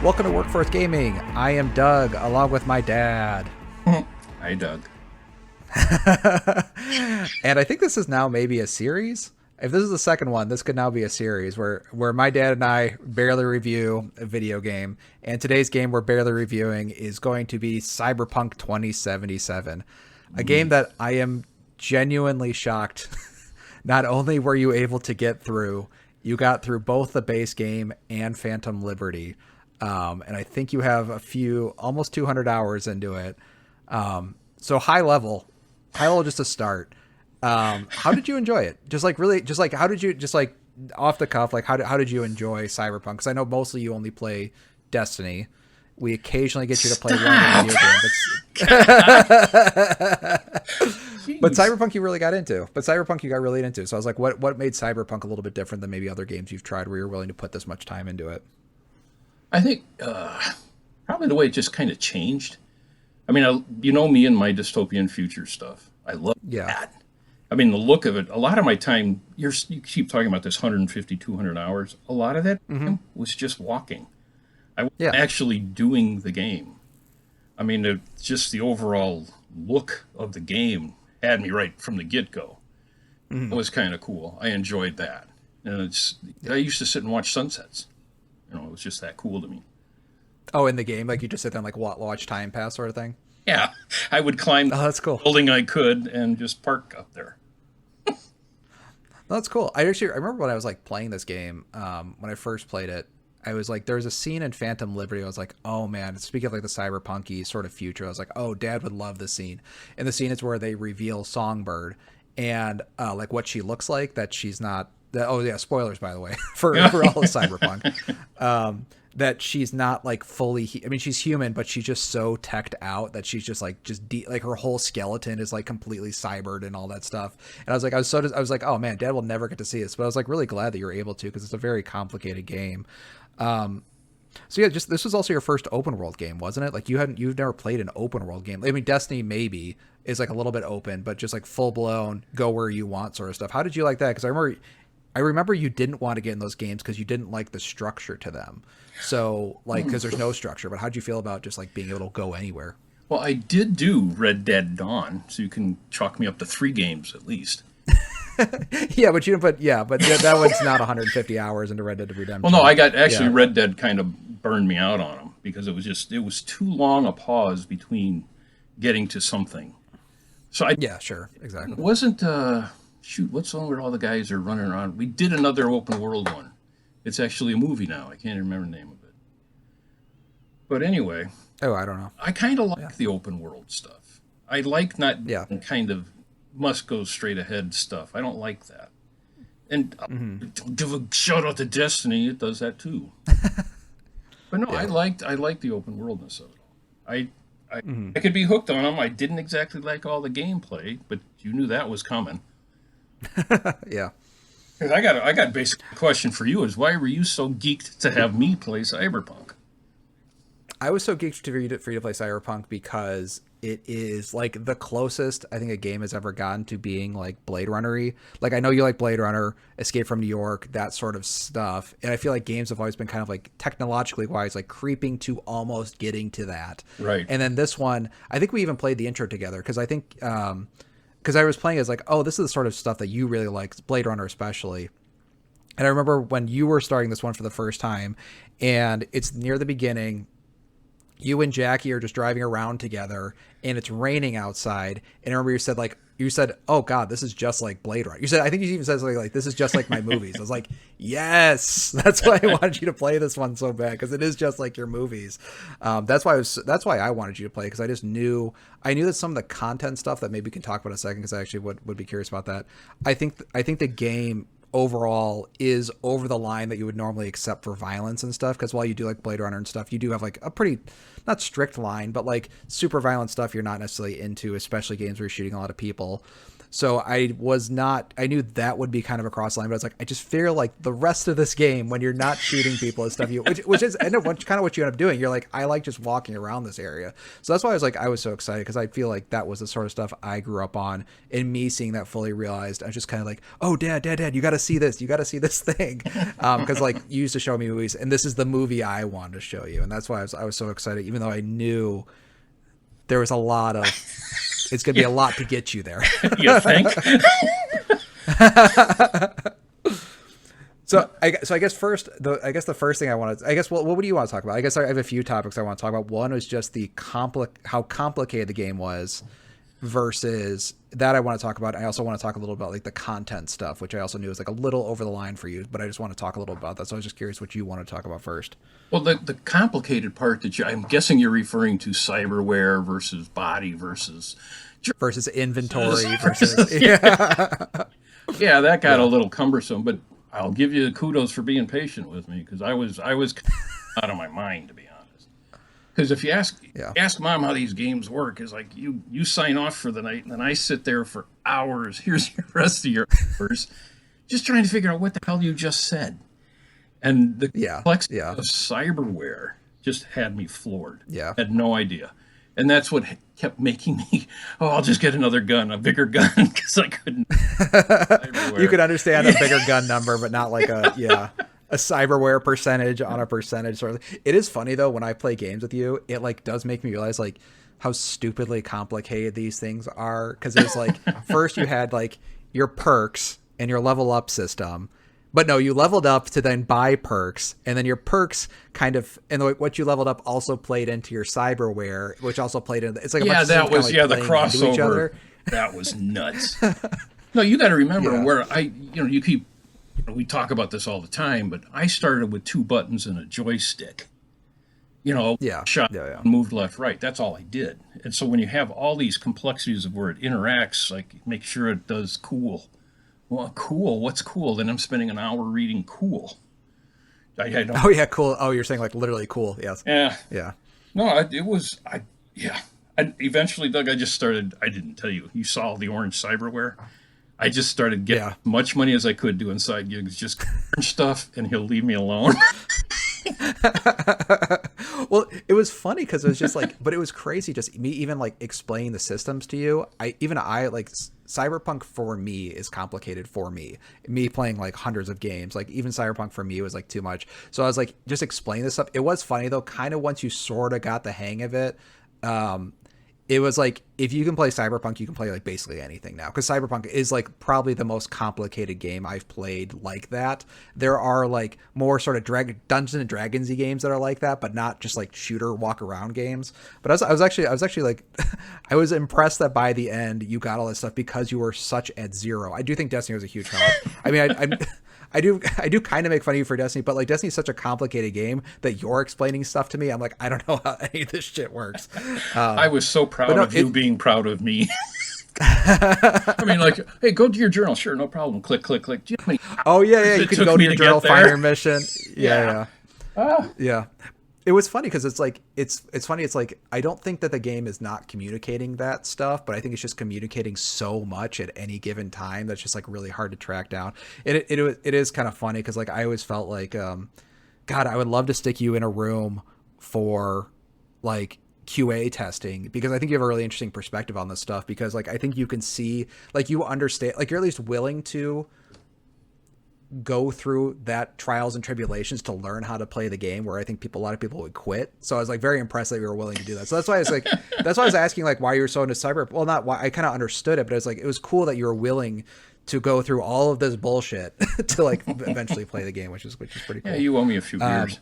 Welcome to Workforce Gaming. I am Doug, along with my dad. Hi, Doug. And I think this is now maybe a series. If this is the second one, this could now be a series where my dad and I barely review a video game. And today's game we're barely reviewing is going to be Cyberpunk 2077, a game that I am genuinely shocked. Not only were you able to get through, you got through both the base game and Phantom Liberty. And I think you have almost 200 hours into it. So high level just to start. How did you enjoy it? How did you, off the cuff, how did you enjoy Cyberpunk? Because I know mostly you only play Destiny. We occasionally get you to play one video game, but Cyberpunk you really got into. So I was like, what made Cyberpunk a little bit different than maybe other games you've tried where you're willing to put this much time into it? I think probably the way it just kind of changed. I mean, you know me and my dystopian future stuff. I love that. I mean, the look of it, a lot of my time, you keep talking about this 150, 200 hours. A lot of that was just walking. I wasn't actually doing the game. I mean, just the overall look of the game had me right from the get-go. It was kind of cool. I enjoyed that. And I used to sit and watch sunsets. You know, it was just that cool to me. Oh, in the game? Like you just sit there and watch time pass sort of thing? Yeah. I would climb that's cool. the building I could and just park up there. That's cool. I remember when I was playing this game, when I first played it, I was like, there was a scene in Phantom Liberty. I was like, oh man, speaking of the cyberpunky sort of future, I was like, oh, Dad would love this scene. And the scene is where they reveal Songbird and what she looks like, that she's not. Spoilers by the way for all of Cyberpunk. That she's not fully. I mean, she's human, but she's just so teched out that she's just her whole skeleton is completely cybered and all that stuff. And I was like, oh man, Dad will never get to see this. But I was really glad that you're able to, because it's a very complicated game. So yeah, this was also your first open world game, wasn't it? You've never played an open world game. I mean, Destiny maybe is a little bit open, but just full blown go where you want sort of stuff. How did you like that? Because I remember you didn't want to get in those games because you didn't like the structure to them. So because there's no structure. But how'd you feel about just being able to go anywhere? Well, I did do Red Dead Dawn, so you can chalk me up to 3 games at least. Yeah, but you didn't put. Yeah, but that one's not 150 hours into Red Dead Redemption. Well, no, I got Red Dead kind of burned me out on them because it was too long a pause between getting to something. So sure, exactly. It wasn't. What's the one where all the guys are running around? We did another open world one. It's actually a movie now. I can't remember the name of it. But anyway. Oh, I don't know. I kind of like the open world stuff. I like not kind of must go straight ahead stuff. I don't like that. And give a shout out to Destiny. It does that too. But no, I liked the open worldness of it all. I could be hooked on them. I didn't exactly like all the gameplay, but you knew that was coming. Yeah. I got a basic question for you: is why were you so geeked to have me play Cyberpunk? I was so geeked for you to play Cyberpunk because it is the closest I think a game has ever gotten to being Blade Runner-y. I know you like Blade Runner, Escape from New York, that sort of stuff, and I feel like games have always been kind of technologically wise, creeping to almost getting to that. Right. And then this one, I think we even played the intro together because I think. Because I was playing as this is the sort of stuff that you really like, Blade Runner especially. And I remember when you were starting this one for the first time, and it's near the beginning, you and Jackie are just driving around together, and it's raining outside. And I remember you said, oh God, this is just like Blade Runner. I think you even said something this is just like my movies. I was like, yes, that's why I wanted you to play this one so bad, because it is just like your movies. That's why I wanted you to play, because I knew that some of the content stuff that maybe we can talk about in a second, because I actually would be curious about that. I think the game overall is over the line that you would normally accept for violence and stuff, because while you do like Blade Runner and stuff, you do have a pretty, not strict line, but super violent stuff you're not necessarily into, especially games where you're shooting a lot of people. So I knew that would be kind of a cross line, but I was like, I just feel like the rest of this game, when you're not shooting people and stuff, which is kind of what you end up doing. You're like, I like just walking around this area. So that's why I was so excited, because I feel like that was the sort of stuff I grew up on, and me seeing that fully realized, I was just kind of like, oh, dad, you got to see this. You got to see this thing. Because like you used to show me movies, and this is the movie I wanted to show you. And that's why I was so excited, even though I knew there was a lot of, it's going to be a lot to get you there. You think? So I guess the first thing what do you want to talk about? I guess I have a few topics I want to talk about. One was just how complicated the game was, versus that I want to talk about. I also want to talk a little about like the content stuff, which I also knew was like a little over the line for you, but I just want to talk a little about that. So I was just curious what you want to talk about first. Well, the complicated part that I'm guessing you're referring to cyberware versus body versus inventory versus yeah, that got a little cumbersome, but I'll give you kudos for being patient with me, because I was out of my mind, to be honest. Because if you ask mom how these games work, is like you sign off for the night, and then I sit there for hours. Here's your rest of your hours, just trying to figure out what the hell you just said. And the complexity of cyberware just had me floored. Yeah, had no idea. And that's what kept making me, I'll just get another gun, a bigger gun, because I couldn't. You could understand a bigger gun number, but not like a cyberware percentage on a percentage sort of. It is funny though, when I play games with you, it like does make me realize like how stupidly complicated these things are. Because it's like, first you had like your perks and your level up system. But no, you leveled up to then buy perks, and then your perks kind of, and what you leveled up also played into your cyberware, which also played into, it's like a bunch of that was kind of the crossover. That was nuts. No, you got to remember where we talk about this all the time, but I started with 2 buttons and a joystick. Shot, moved left, right. That's all I did. And so when you have all these complexities of where it interacts, like make sure it does cool. Well, cool. What's cool? Then I'm spending an hour reading cool. Oh yeah, cool. Oh, you're saying like literally cool. Yes. Yeah. No, it was. Eventually, Doug, I just started. I didn't tell you. You saw the orange cyberware. I just started getting as much money as I could doing side gigs, just orange stuff, and he'll leave me alone. Well, it was funny because it was just like, but it was crazy just me even like explaining the systems to you. I like Cyberpunk for me is complicated for me playing like hundreds of games. Like even Cyberpunk for me was like too much. So I was like, just explain this stuff. It was funny though, kind of once you sort of got the hang of it. It was like, if you can play Cyberpunk, you can play like basically anything now, because Cyberpunk is like probably the most complicated game I've played like that. There are like more sort of Dungeons and Dragons-y games that are like that, but not just like shooter walk around games. But I was actually like, I was impressed that by the end you got all this stuff because you were such at zero. I do think Destiny was a huge help. I mean, I do kind of make fun of you for Destiny, but like Destiny is such a complicated game that you're explaining stuff to me. I'm like, I don't know how any of this shit works. I was so proud of you being proud of me. I mean, like, hey, go to your journal. Sure, no problem. Click. Do you know how many you could go to your journal, find your mission. Yeah. It was funny because it's like it's funny. It's like I don't think that the game is not communicating that stuff, but I think it's just communicating so much at any given time that's just like really hard to track down. It is kind of funny because like I always felt like, God, I would love to stick you in a room for like QA testing, because I think you have a really interesting perspective on this stuff, because like I think you can see, like, you understand, like you're at least willing to go through that trials and tribulations to learn how to play the game, where I think a lot of people would quit. So I was like very impressed that you were willing to do that. So that's why I was like, that's why I was asking like why you were so into cyber. Well, not why, I kind of understood it, but it was like, it was cool that you were willing to go through all of this bullshit to like eventually play the game, which is pretty cool. Yeah, you owe me a few beers.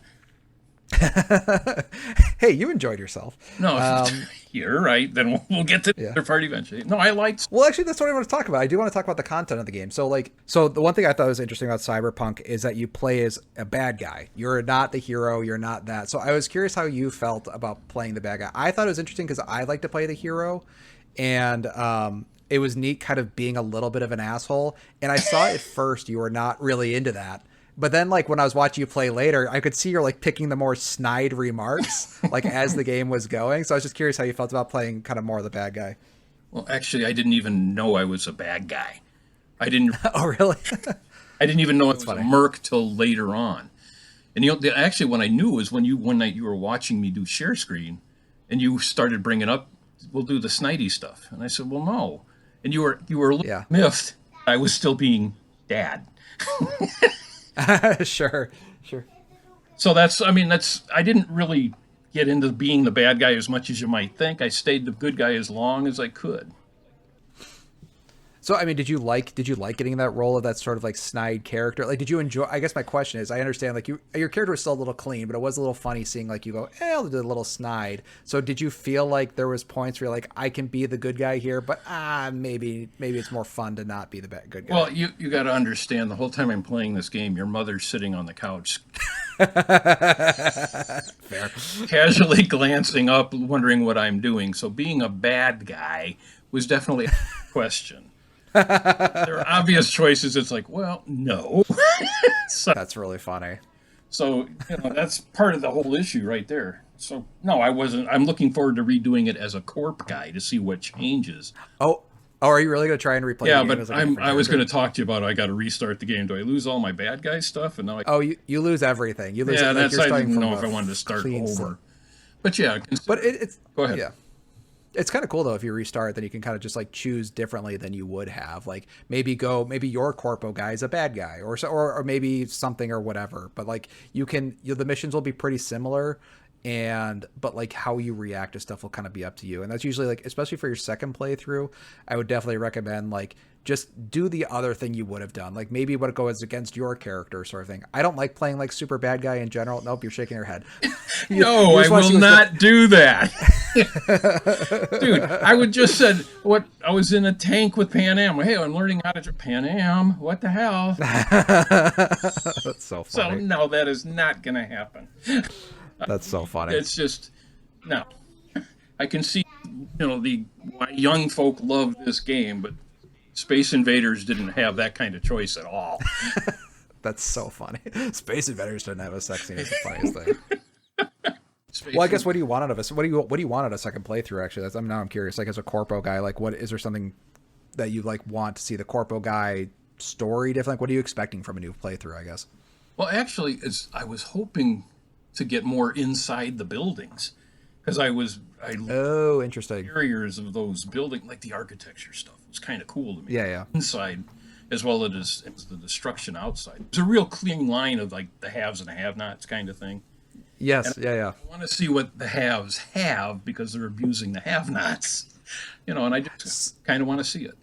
Hey, you enjoyed yourself. No, you're right. Then we'll get to the other part eventually. No, I liked. Well, actually, that's what I want to talk about. I do want to talk about the content of the game. So the one thing I thought was interesting about Cyberpunk is that you play as a bad guy. You're not the hero. You're not that. So I was curious how you felt about playing the bad guy. I thought it was interesting because I like to play the hero, and it was neat kind of being a little bit of an asshole. And I saw at first you were not really into that. But then, like, when I was watching you play later, I could see you're, like, picking the more snide remarks, like, as the game was going. So I was just curious how you felt about playing kind of more of the bad guy. Well, actually, I didn't even know I was a bad guy. I didn't. Oh, really? I didn't even know I That's was a funny. merc till later on. And actually, when I knew was when one night you were watching me do share screen, and you started bringing up, "We'll do the Snidey stuff," and I said, "Well, no," and you were a little Yeah. miffed. I was still being dad. Sure. Sure. So I didn't really get into being the bad guy as much as you might think. I stayed the good guy as long as I could. So, I mean, did you like getting that role of that sort of like snide character? Like, did you enjoy? I guess my question is, I understand like your character was still a little clean, but it was a little funny seeing like you go, I'll do a little snide. So, did you feel like there was points where you're like, I can be the good guy here, but maybe it's more fun to not be the good guy. Well, you got to understand the whole time I'm playing this game, your mother's sitting on the couch, Fair. casually glancing up, wondering what I'm doing. So being a bad guy was definitely a question. There are obvious choices. It's like, well, no. so, That's really funny. so that's part of the whole issue right there. So no, I wasn't. I'm looking forward to redoing it as a corp guy to see what changes. Oh, are you really gonna try and replay Yeah, the game but as like a different I was going character? to talk to you about. I got to restart the game. Do I lose all my bad guy stuff? And now Oh, you lose everything. You lose yeah, it like that's you're I starting didn't from know if a I wanted to start clean slate. over. But yeah, But it's go ahead. yeah. It's kind of cool though if you restart, then you can kind of just like choose differently than you would have. Like maybe your corpo guy is a bad guy, or maybe something or whatever. But like the missions will be pretty similar, but like how you react to stuff will kind of be up to you. And that's usually like, especially for your second playthrough, I would definitely recommend like just do the other thing you would have done. Like maybe what goes against your character sort of thing. I don't like playing like super bad guy in general. Nope, you're shaking your head. No, You I just want to will see what's not do that. Dude, I would just said what I was in a tank with Pan Am. Hey, I'm learning how to Pan Am. What the hell? That's so So funny. no, that is not going to happen. That's so funny. It's just no. I can see, the why young folk love this game, but Space Invaders didn't have that kind of choice at all. That's so funny. Space Invaders didn't have a sex scene. It's the funniest thing. Space Well, I guess what do you want out of us? What do you want out of a second playthrough? Actually, I'm curious. Like as a corpo guy, like what is there something that you like want to see the corpo guy story different? Like what are you expecting from a new playthrough? I guess. Well, actually, I was hoping to get more inside the buildings because I Oh, interesting. interiors of those buildings, like the architecture stuff, was kind of cool to me. Yeah, yeah. Inside, as well as the destruction outside. There's a real clean line of like the haves and the have-nots kind of thing. Yes, yeah, yeah. I want to see what the haves have because they're abusing the have-nots, and I just kind of want to see it.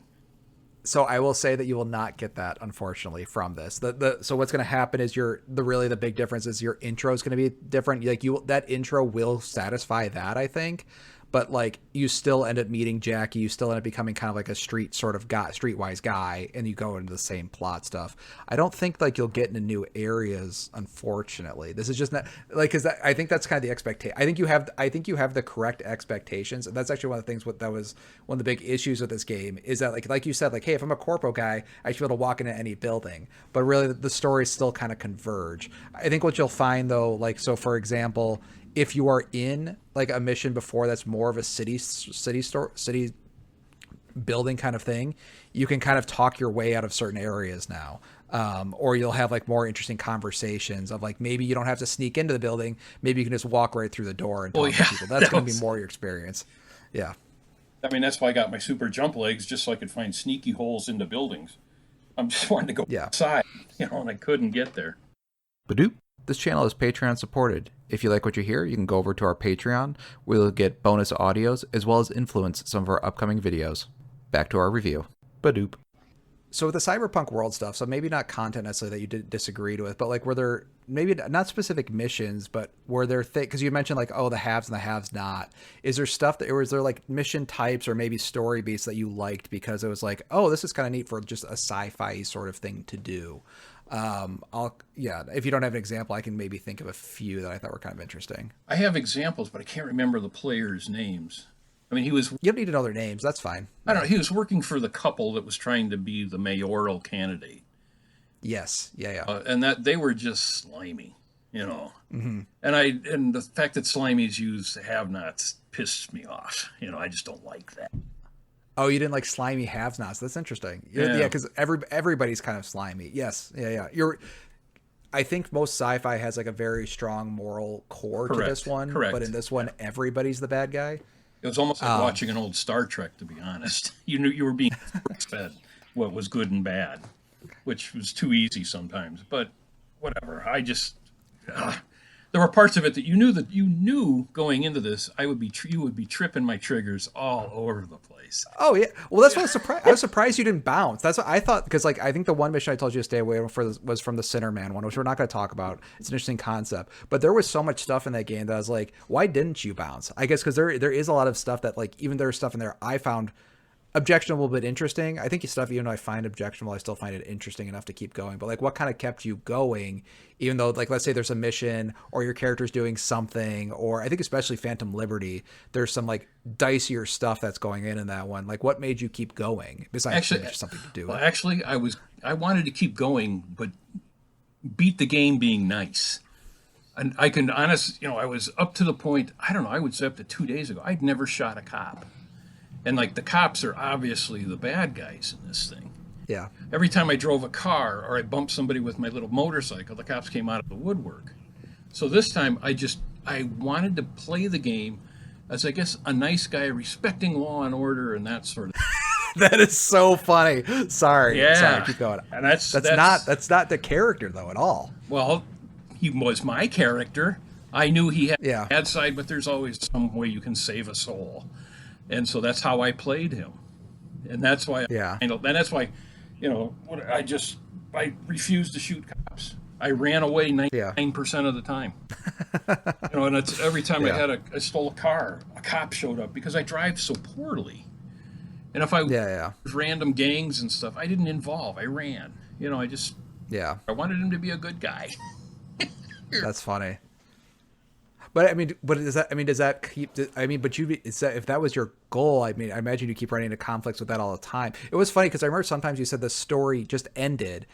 So I will say that you will not get that, unfortunately, from this. So what's going to happen is the big difference is your intro is going to be different. Like that intro will satisfy that, I think, but like you still end up meeting Jackie. You still end up becoming kind of like a streetwise guy, and you go into the same plot stuff. I don't think like you'll get into new areas, unfortunately. This is just not like because I think that's kind of the expectation. I think you have the correct expectations, and that's actually one of the things that was one of the big issues with this game is that like you said, like hey, if I'm a corpo guy, I should be able to walk into any building, but really the stories still kind of converge. I think what you'll find though, like so for example, if you are in like a mission before that's more of a city building kind of thing, you can kind of talk your way out of certain areas now. Or you'll have like more interesting conversations of like maybe you don't have to sneak into the building, maybe you can just walk right through the door and talk to people. That's going to be more your experience. Yeah. I mean, that's why I got my super jump legs, just so I could find sneaky holes into buildings. I'm just wanting to go outside, and I couldn't get there. Badoop. This channel is Patreon supported. If you like what you hear, you can go over to our Patreon, where you'll get bonus audios as well as influence some of our upcoming videos. Back to our review. Badoop. So with the Cyberpunk world stuff, so maybe not content necessarily that you disagreed with, but like were there maybe not specific missions, but were there because you mentioned like, oh, the haves and the haves not. Is there stuff or is there like mission types or maybe story beats that you liked because it was like, oh, this is kind of neat for just a sci-fi sort of thing to do? If you don't have an example, I can maybe think of a few that I thought were kind of interesting. I have examples, but I can't remember the players' names. I mean, you don't need to know their names. That's fine. I don't know. He was working for the couple that was trying to be the mayoral candidate. Yes. Yeah. And that they were just slimy, Mm-hmm. And the fact that Slimies use have-nots pissed me off. I just don't like that. Oh, you didn't like slimy have-nots. That's interesting. Yeah, Yeah, because everybody's kind of slimy. Yes, yeah. I think most sci-fi has like a very strong moral core to this correct, one, but in correct. this Yeah. one, everybody's the bad guy. It was almost like Um, watching an old Star Trek, to be honest. You knew you were being fed what was good and bad, which was too easy sometimes. But whatever. Uh, there were parts of it that you knew going into this. You would be tripping my triggers all over the place. Oh yeah, well that's what I was surprised. I was surprised you didn't bounce. That's what I thought because like I think the one mission I told you to stay away from was from the Sinner Man one, which we're not going to talk about. It's an interesting concept, but there was so much stuff in that game that I was like, why didn't you bounce? I guess because there is a lot of stuff that like even there's stuff in there I found objectionable but interesting. I think stuff even though I find objectionable, I still find it interesting enough to keep going. But like, what kind of kept you going? Even though, like, let's say there's a mission or your character's doing something, or I think especially Phantom Liberty, there's some like dicier stuff that's going in that one. Like, what made you keep going besides Actually, finish something to do? well, actually, I wanted to keep going, but beat the game being nice. And I can I was up to the point. I don't know. I would say up to 2 days ago, I'd never shot a cop, and like the cops are obviously the bad guys in this thing. Yeah, Every time I drove a car or I bumped somebody with my little motorcycle, the cops came out of the woodwork. So this time I wanted to play the game as I guess a nice guy respecting law and order and that sort of thing. that is so funny. Sorry, Yeah. keep going. And That's not the character though at all. well, he was my character. I knew he had Yeah. a bad side, but there's always some way you can save a soul. And so that's how I played him. And that's why Yeah. and that's why, I refused to shoot cops. I ran away Yeah. 99% of the time. And it's every time Yeah. I stole a car, a cop showed up because I drive so poorly. And if I Yeah. random gangs and stuff, I didn't involve. I ran. Yeah. I wanted him to be a good guy. That's funny. But I mean, does that keep? I mean, but if that was your goal, I mean, I imagine you keep running into conflicts with that all the time. It was funny because I remember sometimes you said the story just ended,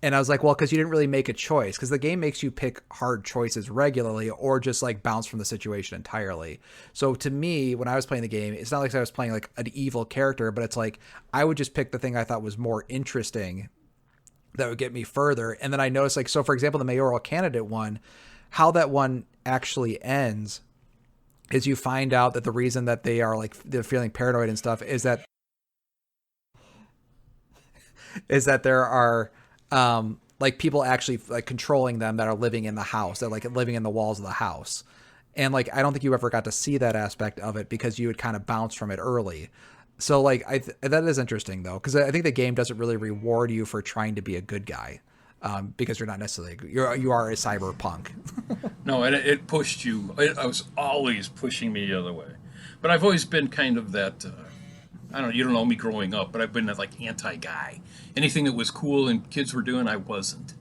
and I was like, well, because you didn't really make a choice, because the game makes you pick hard choices regularly, or just like bounce from the situation entirely. So to me, when I was playing the game, it's not like I was playing like an evil character, but it's like I would just pick the thing I thought was more interesting that would get me further. And then I noticed, like, so for example, the mayoral candidate one, how that one actually ends is you find out that the reason that they're feeling paranoid and stuff is that there are like people actually like controlling them that are living in the house, that like living in the walls of the house. And like I don't think you ever got to see that aspect of it because you would kind of bounce from it early. So like that is interesting though, because I think the game doesn't really reward you for trying to be a good guy, because you're not necessarily you are a cyberpunk. No, and it pushed you. I was always pushing me the other way. But I've always been kind of that. I don't know. You don't know me growing up, but I've been that like anti-guy. Anything that was cool and kids were doing, I wasn't.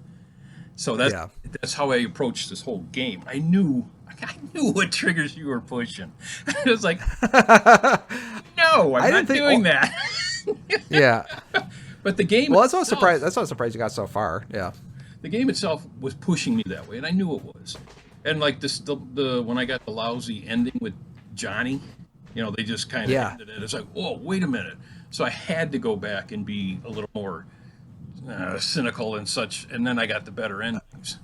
So that's how I approached this whole game. I knew what triggers you were pushing. It was like, no, I'm not doing that. Yeah. But the game. Well, that's what I was surprised you got so far. Yeah. The game itself was pushing me that way, and I knew it was. And like the when I got the lousy ending with Johnny, they just kind of ended it. It's like, whoa, wait a minute. So I had to go back and be a little more cynical and such, and then I got the better endings.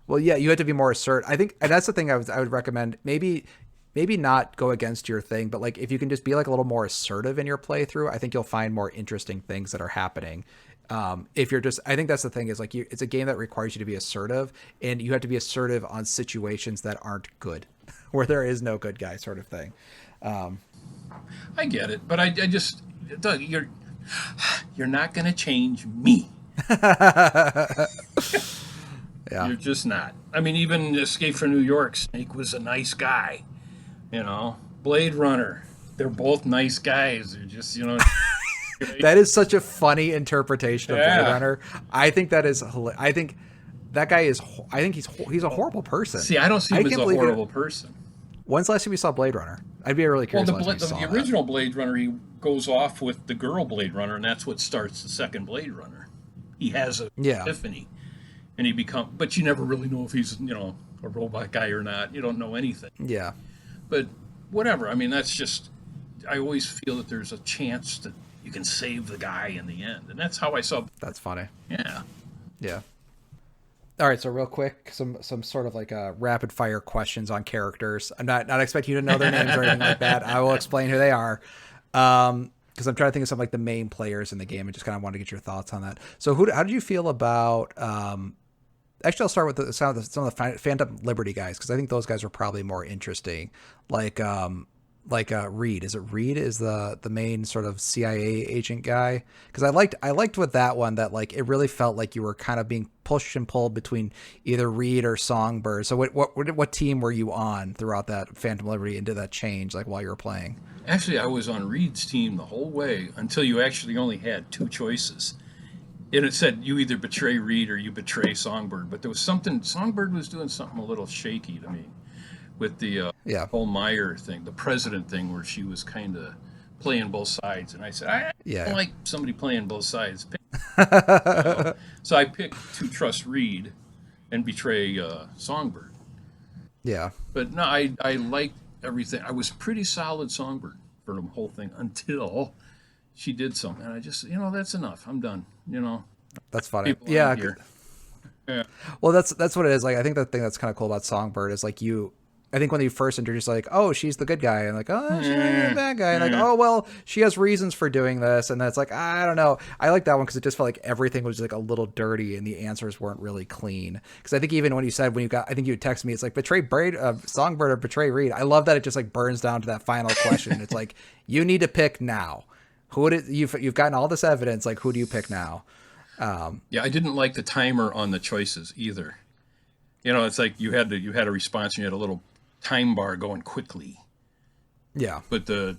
Well, yeah, you had to be more assertive. I think, and that's the thing I would recommend. Maybe not go against your thing, but like if you can just be like a little more assertive in your playthrough, I think you'll find more interesting things that are happening. If you're just, I think that's the thing is like it's a game that requires you to be assertive, and you have to be assertive on situations that aren't good, where there is no good guy sort of thing. I get it, but I just, Doug, you're not going to change me. Yeah. You're just not. I mean, even Escape from New York, Snake was a nice guy. Blade Runner, they're both nice guys. They're just, That is such a funny interpretation of Blade Runner. I think that is. I think that guy is. I think he's a horrible person. See, I don't see him as a horrible person. When's the last time you saw Blade Runner? I'd be really curious. The original Blade Runner, he goes off with the girl Blade Runner, and that's what starts the second Blade Runner. He has a epiphany, and but you never really know if he's a robot guy or not. You don't know anything. Yeah. But whatever. I mean, that's just I always feel that there's a chance that you can save the guy in the end, and that's how I saw. That's funny. Yeah. Yeah. All right, so real quick, some sort of like rapid fire questions on characters. I'm not expecting you to know their names or anything like that. I will explain who they are, because I'm trying to think of some like the main players in the game, and just kind of want to get your thoughts on that. So, how did you feel about? Actually, I'll start with some of the Phantom Liberty guys, because I think those guys are probably more interesting. Like Reed. Is it Reed is the main sort of CIA agent guy? Because I liked with that one that like it really felt like you were kind of being pushed and pulled between either Reed or Songbird. So what team were you on throughout that Phantom Liberty, and did that change like while you were playing? Actually, I was on Reed's team the whole way until you actually only had two choices. And it said you either betray Reed or you betray Songbird. But there was something, Songbird was doing something a little shaky to me with the whole Meyer thing, the president thing, where she was kind of playing both sides. And I said, I don't like somebody playing both sides. So I picked to trust Reed and betray Songbird. Yeah. But no, I liked everything. I was pretty solid Songbird for the whole thing until she did something. And I just, that's enough. I'm done. That's funny. Yeah. Yeah. Well, that's what it is. Like, I think the thing that's kind of cool about Songbird is like I think when you first introduced, like, oh, she's the good guy, and like, oh, she's the bad guy, and like, oh, well, she has reasons for doing this, and that's like, I don't know. I like that one because it just felt like everything was like a little dirty, and the answers weren't really clean. Because I think even when you got, I think you texted me, it's like betray Songbird or betray Reed. I love that it just like burns down to that final question. It's like you need to pick now. You've gotten all this evidence. Like, who do you pick now? Yeah, I didn't like the timer on the choices either. It's like you had a response and you had a little time bar going quickly. Yeah. But and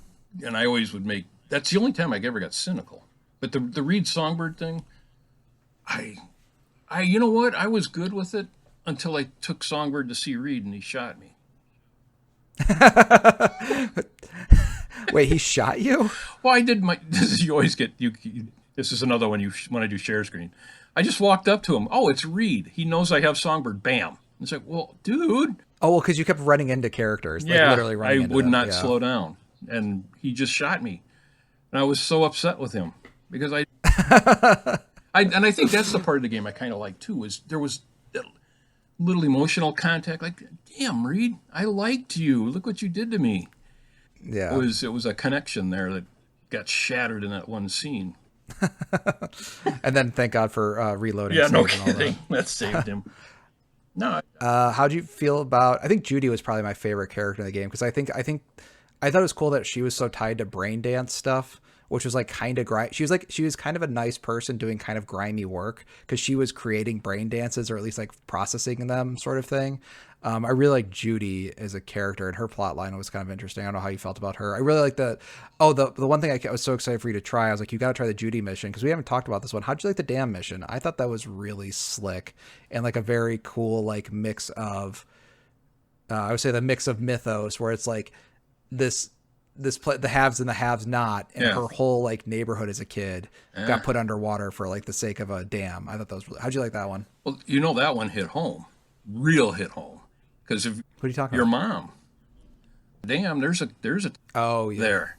I always would that's the only time I ever got cynical. But the Reed Songbird thing, I you know what? I was good with it until I took Songbird to see Reed and he shot me. Wait, he shot you? Well, I did this is you always get this is another one when I do share screen. I just walked up to him. Oh, it's Reed. He knows I have Songbird. Bam. It's like, well, dude. Oh, well, because you kept running into characters. Like, yeah, literally running into I would them. not slow down. And he just shot me. And I was so upset with him because and I think that's the part of the game I kind of like too, is there was that little emotional contact. Like, damn, Reed, I liked you. Look what you did to me. Yeah. It was a connection there that got shattered in that one scene. And then thank God for reloading. Yeah, no kidding. That saved him. No. How'd you feel about? I think Judy was probably my favorite character in the game because I thought it was cool that she was so tied to brain dance stuff, which was like kind of grimy. She was kind of a nice person doing kind of grimy work because she was creating brain dances or at least like processing them, sort of thing. I really like Judy as a character, and her plot line was kind of interesting. I don't know how you felt about her. I really like the one thing I was so excited for you to try. I was like, you got to try the Judy mission because we haven't talked about this one. How'd you like the dam mission? I thought that was really slick and like a very cool like mix of, I would say the mix of mythos where it's like the haves and the haves not, and her whole like neighborhood as a kid got put underwater for like the sake of a dam. I thought that was really, how'd you like that one? Well, that one hit home, real hit home. Because if what are you talking your about? mom, damn, there's a oh yeah there,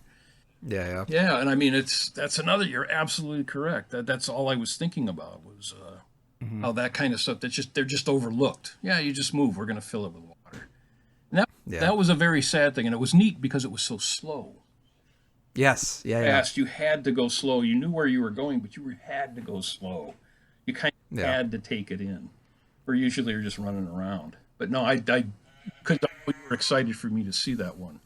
yeah, and I mean that's another. You're absolutely correct. That's all I was thinking about was how that kind of stuff they're just overlooked. Yeah, you just move. We're gonna fill it with water. And that was a very sad thing, and it was neat because it was so slow. Yes, Fast. You had to go slow. You knew where you were going, but you had to go slow. You kind of had to take it in. Where usually you're just running around. But no, because you were excited for me to see that one.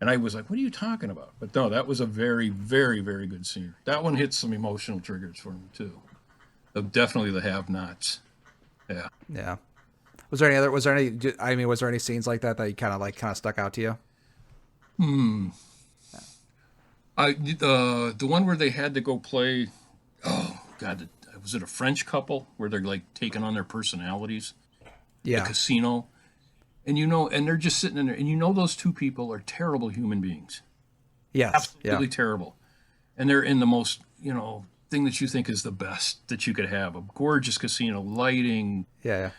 And I was like, what are you talking about? But no, that was a very, very, very good scene. That one hit some emotional triggers for me, too. Definitely the have-nots. Yeah. Yeah. Was there any scenes like that you kind of stuck out to you? The one where they had to go play, oh, God, was it a French couple where they're like taking on their personalities? Yeah. The casino. And and they're just sitting in there, and those two people are terrible human beings. Yes. Absolutely terrible. And they're in the most, thing that you think is the best that you could have. A gorgeous casino, lighting. Yeah.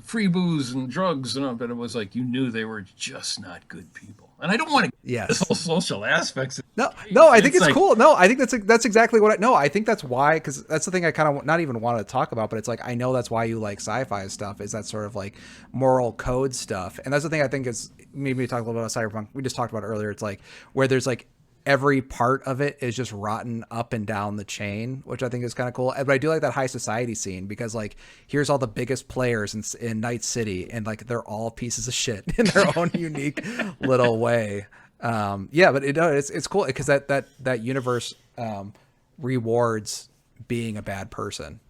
Free booze and drugs. But it was like you knew they were just not good people. And I don't want to get this Yes. whole social aspects. No, I think it's like, cool. No, I think that's exactly what no, I think that's why, because that's the thing I kind of not even wanted to talk about, but it's like I know that's why you like sci-fi stuff, is that sort of like moral code stuff, and that's the thing I think is maybe we talk a little bit about Cyberpunk. We just talked about it earlier. It's like where there's like every part of it is just rotten up and down the chain, which I think is kind of cool. But I do like that high society scene because like here's all the biggest players in Night City, and like they're all pieces of shit in their own unique little way. Yeah, but it's cool because that universe rewards being a bad person,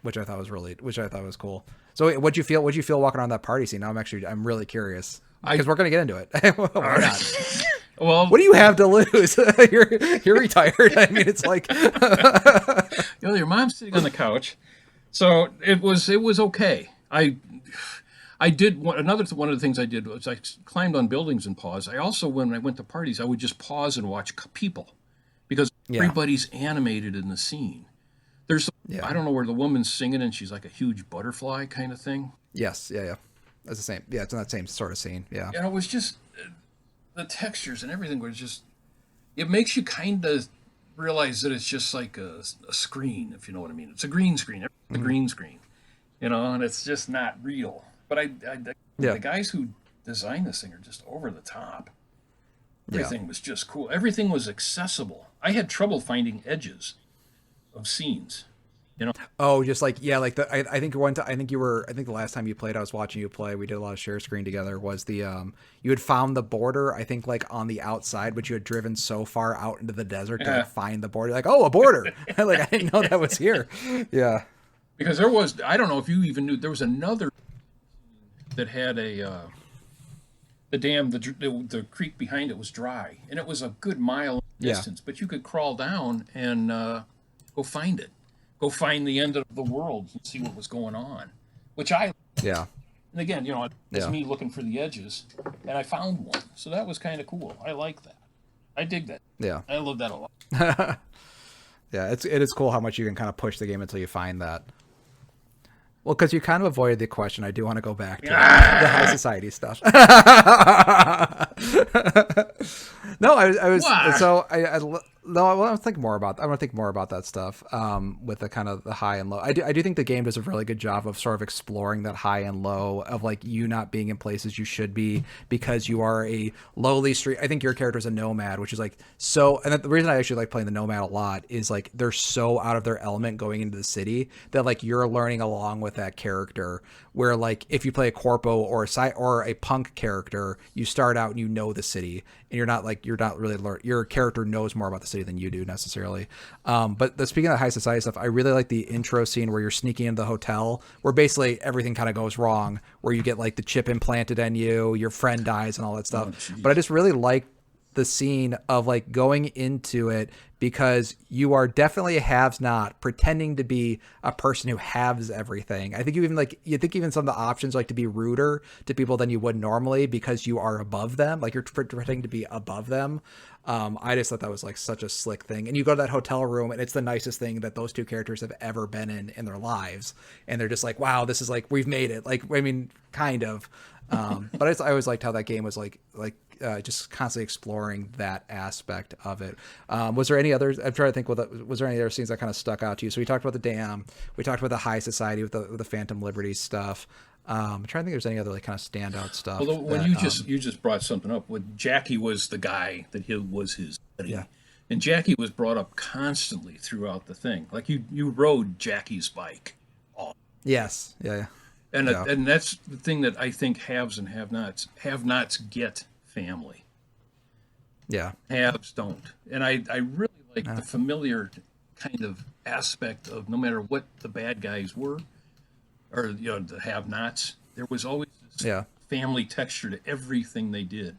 which I thought was cool. So what'd you feel walking around that party scene? Now I'm really curious because we're gonna get into it. Why not? Well, What do you have to lose? You're retired. I mean, it's like your mom's sitting on the couch, so it was okay. I did one of the things I did was I climbed on buildings and paused. I also, when I went to parties, I would just pause and watch people because everybody's animated in the scene. There's I don't know where the woman's singing and she's like a huge butterfly kind of thing. Yes, yeah. That's the same. Yeah, it's in that same sort of scene. Yeah. And it was just the textures and everything was just. It makes you kind of realize that it's just like a screen, if you know what I mean. It's a green screen. It's a green screen, and it's just not real. But the guys who designed this thing are just over the top. Everything was just cool. Everything was accessible. I had trouble finding edges of scenes. Oh, just like I think the last time you played, I was watching you play. We did a lot of share screen together. Was the you had found the border? I think like on the outside, but you had driven so far out into the desert to like, find the border. Like, oh, a border! Like I didn't know that was here. Yeah, because there was. I don't know if you even knew there was another that had a the dam, the creek behind it was dry, and it was a good mile distance. But you could crawl down and go find it. Go find the end of the world and see what was going on, which And again, it's me looking for the edges, and I found one, so that was kind of cool. I like that. I dig that. Yeah, I love that a lot. Yeah, it is cool how much you can kind of push the game until you find that. Well, because you kind of avoided the question, I do want to go back to the high society stuff. No, I was so I no, I want to think more about. I want to think more about that stuff with the kind of the high and low. I do think the game does a really good job of sort of exploring that high and low of like you not being in places you should be because you are a lowly street. I think your character is a nomad, which is like so. And the reason I actually like playing the nomad a lot is like they're so out of their element going into the city that like you're learning along with that character. Where like if you play a corpo or a punk character, you start out and you know the city and you're not really your character knows more about the city than you do necessarily. But speaking of high society stuff, I really like the intro scene where you're sneaking into the hotel where basically everything kind of goes wrong, where you get like the chip implanted in you, your friend dies and all that stuff. But I just really like the scene of like going into it because you are definitely a haves not pretending to be a person who has everything. I think you even some of the options like to be ruder to people than you would normally because you are above them. Like you're pretending to be above them. I just thought that was like such a slick thing. And you go to that hotel room and it's the nicest thing that those two characters have ever been in their lives. And they're just like, wow, this is like, we've made it. Like, I mean, kind of. But I always liked how that game was like just constantly exploring that aspect of it. Was there any others? I'm trying to think. Was there any other scenes that kind of stuck out to you? So we talked about the dam. We talked about the high society with the Phantom Liberty stuff. I'm trying to think if there's any other like kind of standout stuff. Although when you just brought something up, with Jackie was the guy that was his buddy. Yeah. And Jackie was brought up constantly throughout the thing. Like you rode Jackie's bike. Yes. Yeah. And that's the thing that I think haves and have-nots. Have-nots get family. Yeah. Haves don't. And I really like the familiar kind of aspect of no matter what the bad guys were, or the have-nots, there was always this family texture to everything they did.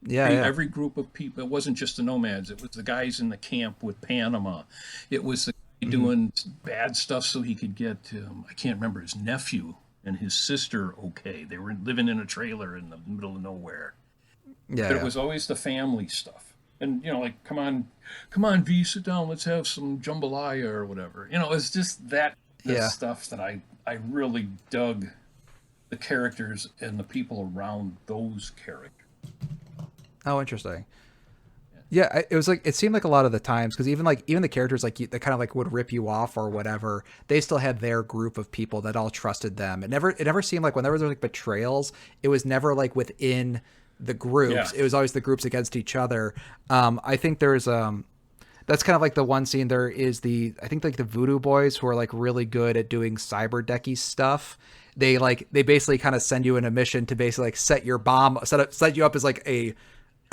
Yeah, Every group of people. It wasn't just the nomads. It was the guys in the camp with Panama. It was the guy doing bad stuff so he could get I can't remember his nephew and his sister. Okay, they were living in a trailer in the middle of nowhere. Yeah, but it was always the family stuff. And like, come on, V, sit down. Let's have some jambalaya or whatever. It's just that stuff that I really dug the characters and the people around those characters. Oh, interesting. Yeah, it was like it seemed like a lot of the times because even the characters like that kind of like would rip you off or whatever, they still had their group of people that all trusted them. It never seemed like when there was like betrayals, it was never like within the Yeah. groups. It was always the groups against each other. I think there's that's kind of like the one scene. There is the I think like the Voodoo Boys who are like really good at doing cyber decky stuff. They basically kind of send you in a mission to basically like set you up as like a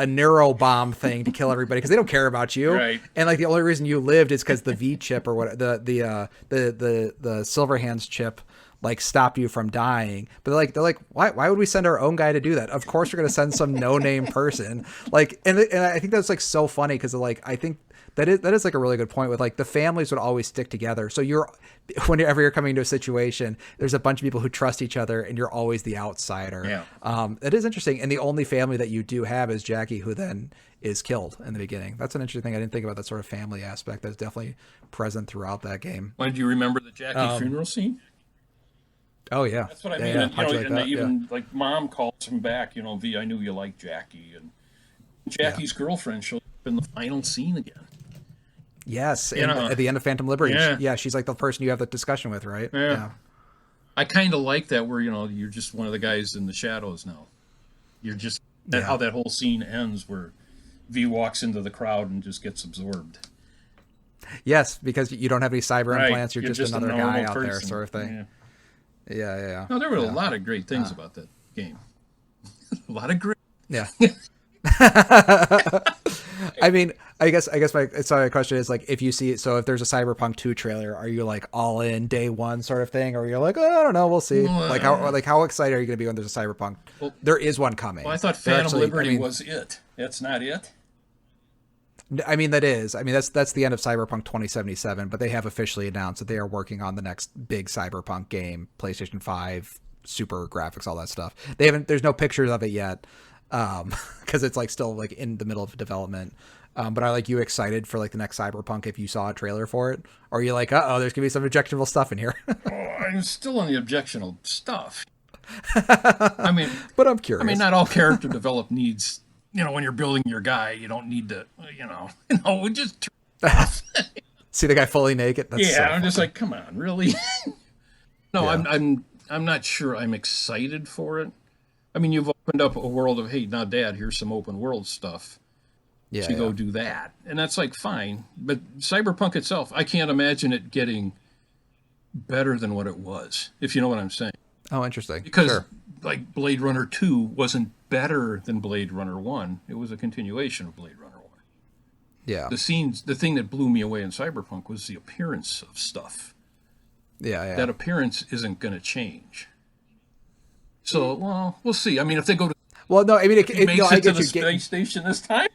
neuro bomb thing to kill everybody because they don't care about you. Right. And like the only reason you lived is because the V chip or what the Silver Hands chip like stopped you from dying. But they're like why would we send our own guy to do that? Of course we're gonna send some no name person. Like and I think that's like so funny because like I think that is like a really good point with like the families would always stick together. So whenever you're coming into a situation, there's a bunch of people who trust each other and you're always the outsider. Yeah. That is interesting. And the only family that you do have is Jackie, who then is killed in the beginning. That's an interesting thing. I didn't think about that sort of family aspect that's definitely present throughout that game. Why do you remember the Jackie funeral scene? Oh yeah. That's what I Yeah, mean. yeah, And, punch like and that, even like mom calls him back, V, I knew you liked Jackie. And Jackie's girlfriend shows up in the final scene again. Yes, at the end of Phantom Liberty. Yeah. She's like the person you have the discussion with, right? Yeah. I kind of like that where, you're just one of the guys in the shadows now. You're just, how that whole scene ends where V walks into the crowd and just gets absorbed. Yes, because you don't have any cyber Right. implants. You're just another guy out there, person. sort of thing. Yeah. No, there were a lot of great things about that game. A lot of great. Yeah. I mean, I guess my question is like if you see it, so if there's a Cyberpunk 2 trailer, are you like all in day one sort of thing, or you're like, oh, I don't know, we'll see. How excited are you going to be when there's a Cyberpunk? Well, there is one coming. Well, I thought Phantom Liberty was it. That's not it. I mean that's the end of Cyberpunk 2077, but they have officially announced that they are working on the next big Cyberpunk game, PlayStation 5, super graphics, all that stuff. There's no pictures of it yet. Because it's like still like in the middle of development. But are like you excited for like the next Cyberpunk if you saw a trailer for it? Or are you like, there's gonna be some objectionable stuff in here? I'm still on the objectionable stuff. I mean, but I'm curious. I mean, not all character develop needs. When you're building your guy, you don't need to. We just see the guy fully naked. That's I'm just like, come on, really? No, yeah. I'm not sure I'm excited for it. I mean, you've opened up a world of, hey, now, Dad, here's some open world stuff. Yeah, so go do that. And that's like, fine. But Cyberpunk itself, I can't imagine it getting better than what it was, if you know what I'm saying. Oh, interesting. Because, like, Blade Runner 2 wasn't better than Blade Runner 1. It was a continuation of Blade Runner 1. Yeah. The thing that blew me away in Cyberpunk was the appearance of stuff. Yeah. That appearance isn't going to change. So, well, we'll see. I mean, if they go to... Well, no, I mean... It makes it to the space station this time?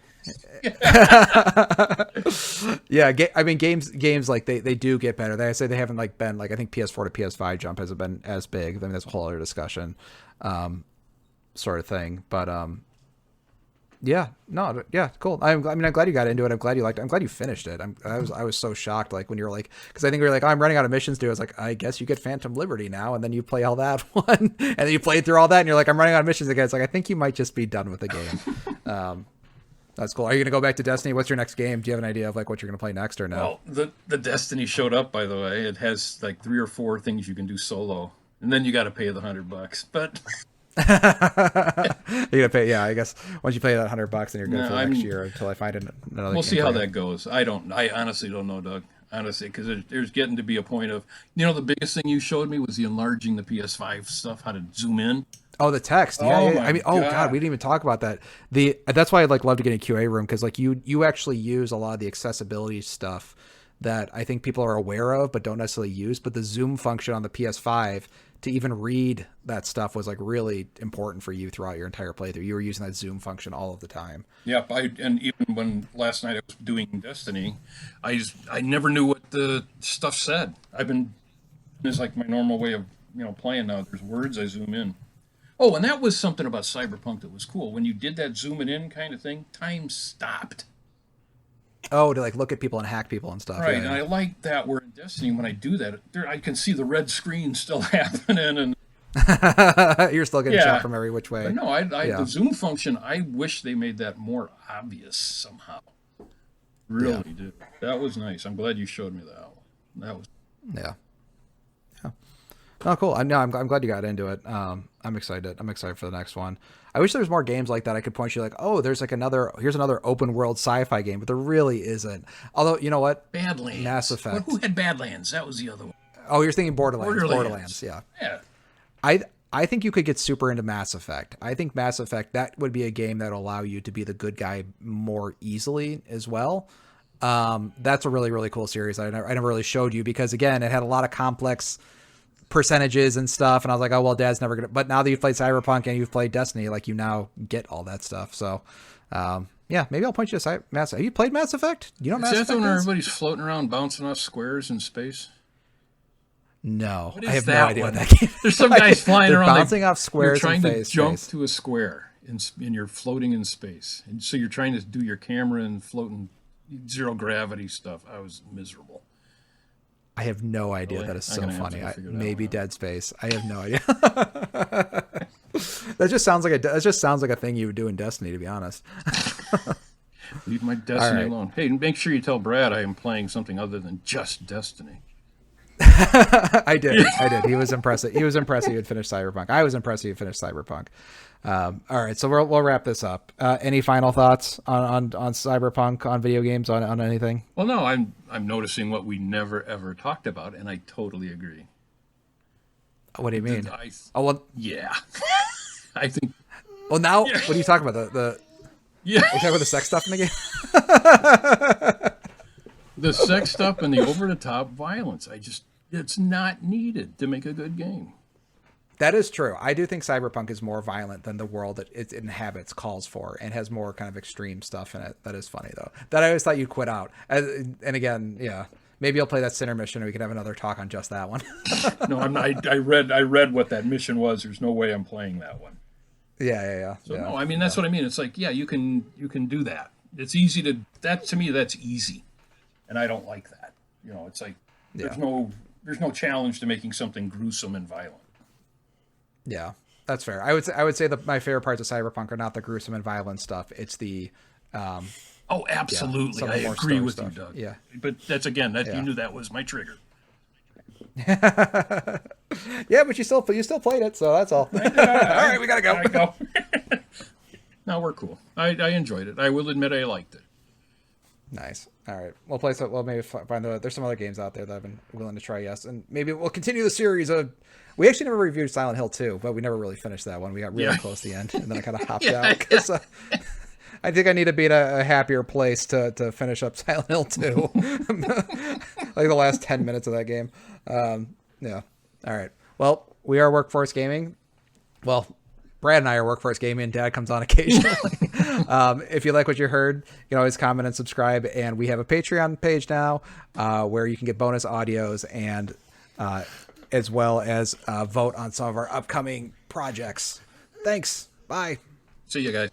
Yeah, I mean, games like, they do get better. They say they haven't, like, been... Like, I think PS4 to PS5 jump hasn't been as big. I mean, that's a whole other discussion sort of thing. But, yeah, cool. I'm glad you got into it. I'm glad you liked it. I'm glad you finished it. I was so shocked, like when you were like, because I think we were like, I'm running out of missions to do. I was like, I guess you get Phantom Liberty now, and then you play all that one, and then you played through all that, and you're like, I'm running out of missions again. It's like I think you might just be done with the game. That's cool. Are you gonna go back to Destiny? What's your next game? Do you have an idea of like what you're gonna play next or no? Well, the Destiny showed up, by the way. It has like 3 or 4 things you can do solo, and then you got to pay the $100. But you're gonna pay, yeah. I guess once you pay that $100, then you're good for the next year until I find another. We'll see how that goes. I honestly don't know, Doug. Honestly, because there's getting to be a point of, the biggest thing you showed me was the enlarging the PS5 stuff, how to zoom in. Oh, the text. Yeah. I mean, God, we didn't even talk about that. That's why I'd like love to get a QA room because like you actually use a lot of the accessibility stuff that I think people are aware of but don't necessarily use. But the zoom function on the PS5 to even read that stuff was like really important for you throughout your entire playthrough. You were using that zoom function all of the time. Yep. And even when last night I was doing Destiny, I never knew what the stuff said. It's like my normal way of playing now. There's words I zoom in. Oh, and that was something about Cyberpunk that was cool. When you did that zooming in kind of thing, time stopped. Oh, to like look at people and hack people and stuff. Right, and I like that where in Destiny, when I do that, I can see the red screen still happening. And You're still getting shot from every which way. But no, the zoom function, I wish they made that more obvious somehow. Really did. That was nice. I'm glad you showed me that one. That was. Yeah. Oh, cool. I'm glad you got into it. I'm excited. I'm excited for the next one. I wish there was more games like that. I could point you like, oh, there's like here's another open world sci-fi game, but there really isn't. Although, you know what? Badlands. Mass Effect. Who had Badlands? That was the other one. Oh, you're thinking Borderlands. Yeah. Yeah. I think you could get super into Mass Effect. I think Mass Effect, that would be a game that will allow you to be the good guy more easily as well. That's a really, really cool series. I never really showed you because, again, it had a lot of complex percentages and stuff. And I was like, oh, well, Dad's never going to. But now that you've played Cyberpunk and you've played Destiny, like, you now get all that stuff. So, yeah, maybe I'll point you to Mass Effect. Have you played Mass Effect? You know Mass Effect is? When everybody's floating around bouncing off squares in space? No, I have no idea what that game is. There's some guys flying around bouncing off squares. You're trying to jump to a square, and you're floating in space. And so you're trying to do your camera and floating zero gravity stuff. I was miserable. I have no idea. Really? That is so funny. Maybe Dead Space. I have no idea. That just sounds like a thing you would do in Destiny, to be honest. Leave my Destiny alone. Hey, make sure you tell Brad I am playing something other than just Destiny. I did. He was impressed. He had finished Cyberpunk. I was impressed he had finished Cyberpunk. All right, so we'll wrap this up. Any final thoughts on Cyberpunk, on video games, on anything? Well, no, I'm noticing what we never ever talked about, and I totally agree. What do you mean? Yeah, I think. Well, now what are you talking about? Are you talking about the sex stuff in the game? The sex stuff and the over-the-top violence. It's not needed to make a good game. That is true. I do think Cyberpunk is more violent than the world that it inhabits calls for, and has more kind of extreme stuff in it. That is funny, though. That I always thought you'd quit out. And again, yeah, maybe I'll play that Sinner mission, and we can have another talk on just that one. No, I'm not. I read what that mission was. There's no way I'm playing that one. Yeah. So no, I mean that's what I mean. It's like, yeah, you can do that. It's easy to to me. That's easy. And I don't like that. It's like there's no challenge to making something gruesome and violent. Yeah, that's fair. I would say that my favorite parts of Cyberpunk are not the gruesome and violent stuff. It's the oh, absolutely. I agree with you, Doug. Yeah. But that's you knew that was my trigger. Yeah, but you still played it, so that's all. All right, we gotta go. No, we're cool. I enjoyed it. I will admit I liked it. Nice. All right. We'll maybe find there's some other games out there that I've been willing to try. Yes. And maybe we'll continue the series of, we actually never reviewed Silent Hill 2, but we never really finished that one. We got really close to the end, and then I kind of hopped out because I think I need to be in a happier place to finish up Silent Hill 2. Like the last 10 minutes of that game. Yeah. All right. Well, we are Workforce Gaming. Well, Brad and I are Workforce Gaming, and Dad comes on occasionally. If you like what you heard, you can always comment and subscribe. And we have a Patreon page now where you can get bonus audios and as well as vote on some of our upcoming projects. Thanks. Bye. See you guys.